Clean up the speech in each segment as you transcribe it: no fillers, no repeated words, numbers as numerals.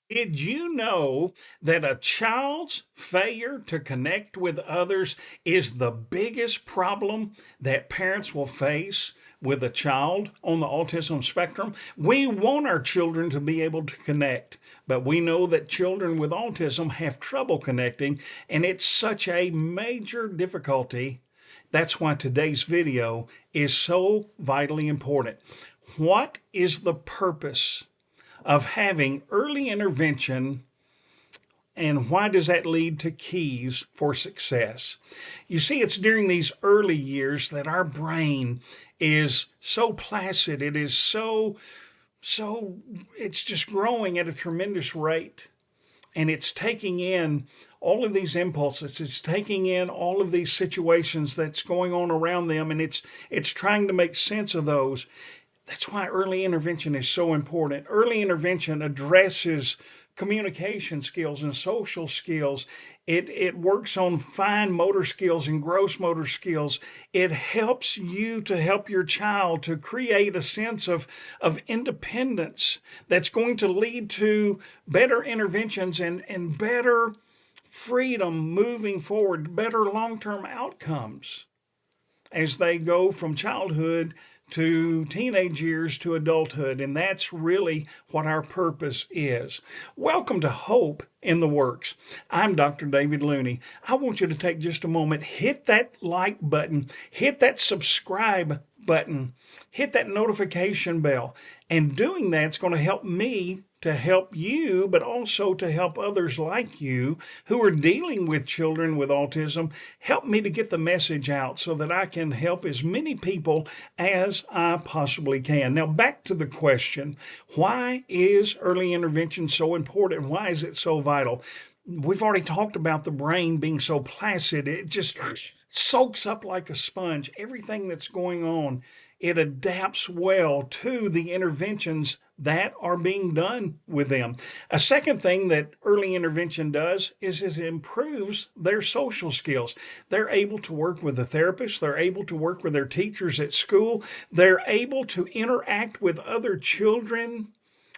Did you know that a child's failure to connect with others is the biggest problem that parents will face with a child on the autism spectrum? We want our children to be able to connect, but we know that children with autism have trouble connecting, and it's such a major difficulty. That's why today's video is so vitally important. What is the purpose of having early intervention, and why does that lead to keys for success? You see, it's during these early years that our brain is so placid. It is so it's just growing at a tremendous rate, and it's taking in all of these impulses. It's taking in all of these situations that's going on around them, and it's trying to make sense of those. That's why early intervention is so important. Early intervention addresses communication skills and social skills. It works on fine motor skills and gross motor skills. It helps you to help your child to create a sense of independence that's going to lead to better interventions and better freedom moving forward, better long term outcomes as they go from childhood to teenage years to adulthood. And that's really what our purpose is. Welcome to Hope in the Works. I'm Dr. David Looney. I want you to take just a moment, hit that like button, hit that subscribe button, hit that notification bell. And doing that's going to help me to help you, but also to help others like you who are dealing with children with autism. Help me to get the message out so that I can help as many people as I possibly can. Now, back to the question, why is early intervention so important? Why is it so vital? We've already talked about the brain being so placid. It just soaks up like a sponge everything that's going on. It adapts well to the interventions that are being done with them. A second thing that early intervention does is it improves their social skills. They're able to work with a therapist, they're able to work with their teachers at school, they're able to interact with other children.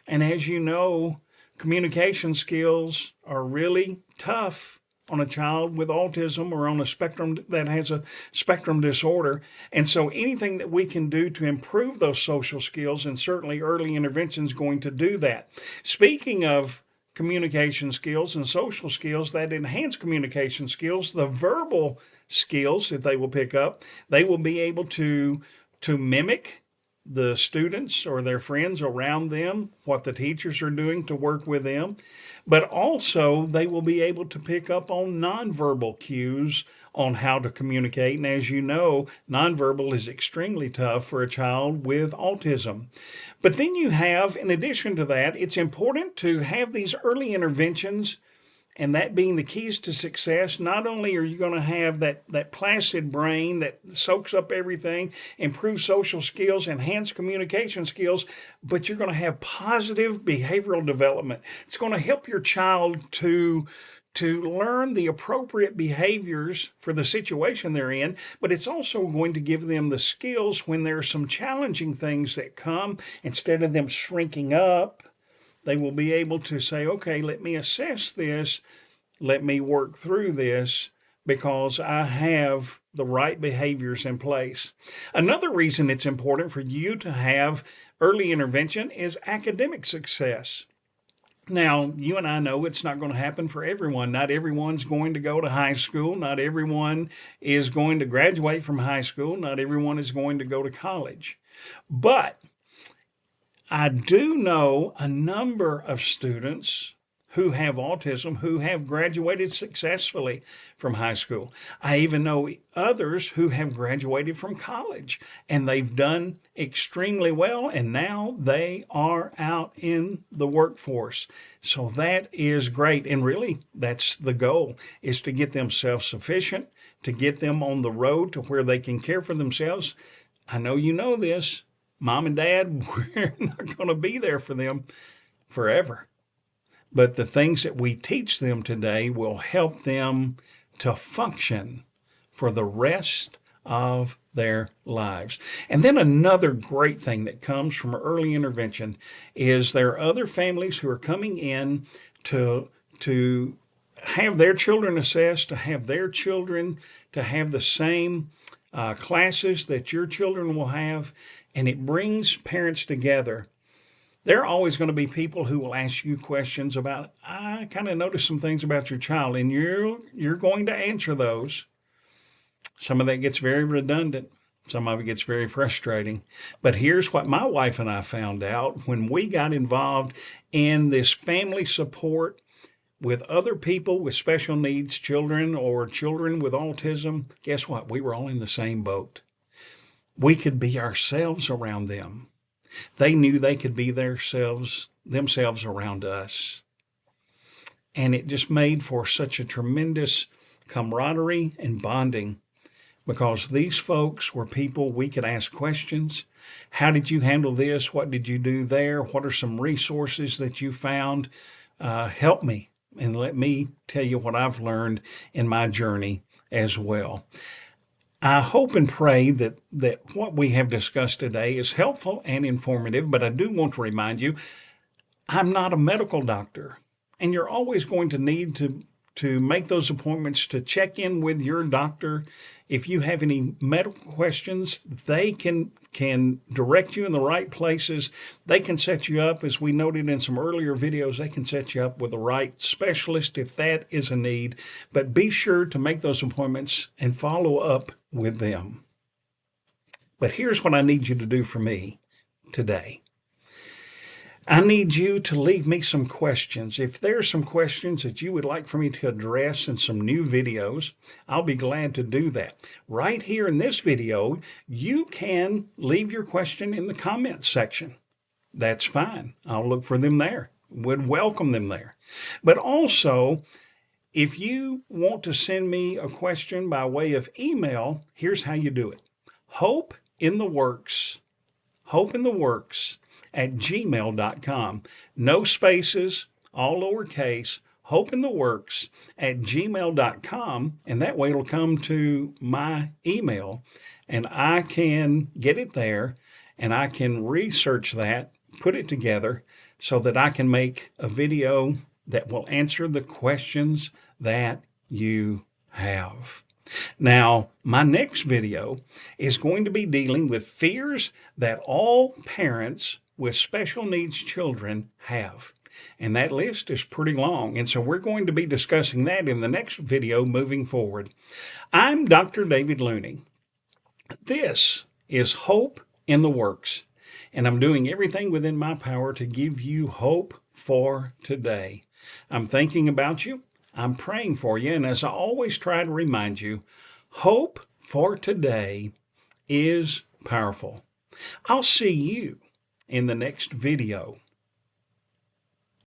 And as you know, communication skills are really tough on a child with autism or on a spectrum that has a spectrum disorder. And so anything that we can do to improve those social skills, and certainly early intervention is going to do that. Speaking of communication skills and social skills that enhance communication skills, the verbal skills that they will pick up, they will be able to mimic the students or their friends around them, what the teachers are doing to work with them, but also they will be able to pick up on nonverbal cues on how to communicate. And as you know, nonverbal is extremely tough for a child with autism. But then you have, in addition to that, it's important to have these early interventions, and that being the keys to success. Not only are you going to have that placid brain that soaks up everything, improve social skills, enhance communication skills, but you're going to have positive behavioral development. It's going to help your child to learn the appropriate behaviors for the situation they're in, but it's also going to give them the skills when there are some challenging things that come. Instead of them shrinking up, they will be able to say, okay, let me assess this. Let me work through this because I have the right behaviors in place. Another reason it's important for you to have early intervention is academic success. Now, you and I know it's not going to happen for everyone. Not everyone's going to go to high school. Not everyone is going to graduate from high school. Not everyone is going to go to college. But I do know a number of students who have autism who have graduated successfully from high school. I even know others who have graduated from college and they've done extremely well, and now they are out in the workforce. So that is great. And really, that's the goal, is to get them self-sufficient, to get them on the road to where they can care for themselves. I know you know this. Mom and dad, we're not going to be there for them forever. But the things that we teach them today will help them to function for the rest of their lives. And then another great thing that comes from early intervention is there are other families who are coming in to have their children assessed, to have their children to have the same classes that your children will have, and it brings parents together. There are always going to be people who will ask you questions about, I kind of noticed some things about your child, and you're going to answer those. Some of that gets very redundant. Some of it gets very frustrating. But here's what my wife and I found out when we got involved in this family support with other people with special needs, children or children with autism. Guess what? We were all in the same boat. We could be ourselves around them. They knew they could be themselves around us. And it just made for such a tremendous camaraderie and bonding because these folks were people we could ask questions. How did you handle this? What did you do there? What are some resources that you found? Help me and let me tell you what I've learned in my journey as well. I hope and pray that what we have discussed today is helpful and informative, but I do want to remind you, I'm not a medical doctor, and you're always going to need to make those appointments to check in with your doctor. If you have any medical questions, they can direct you in the right places. They can set you up, as we noted in some earlier videos, they can set you up with the right specialist if that is a need. But be sure to make those appointments and follow up with them. But here's what I need you to do for me today. I need you to leave me some questions. If there's some questions that you would like for me to address in some new videos, I'll be glad to do that. Right here in this video, you can leave your question in the comments section. That's fine. I'll look for them there. Would welcome them there. But also, if you want to send me a question by way of email, here's how you do it. hopeintheworks at gmail.com. No spaces, all lowercase, hopeintheworks at gmail.com. And that way it'll come to my email and I can get it there and I can research that, put it together so that I can make a video that will answer the questions that you have. Now, my next video is going to be dealing with fears that all parents with special needs children have. And that list is pretty long. And so we're going to be discussing that in the next video moving forward. I'm Dr. David Looney. This is Hope in the Works. And I'm doing everything within my power to give you hope for today. I'm thinking about you. I'm praying for you. And as I always try to remind you, hope for today is powerful. I'll see you in the next video.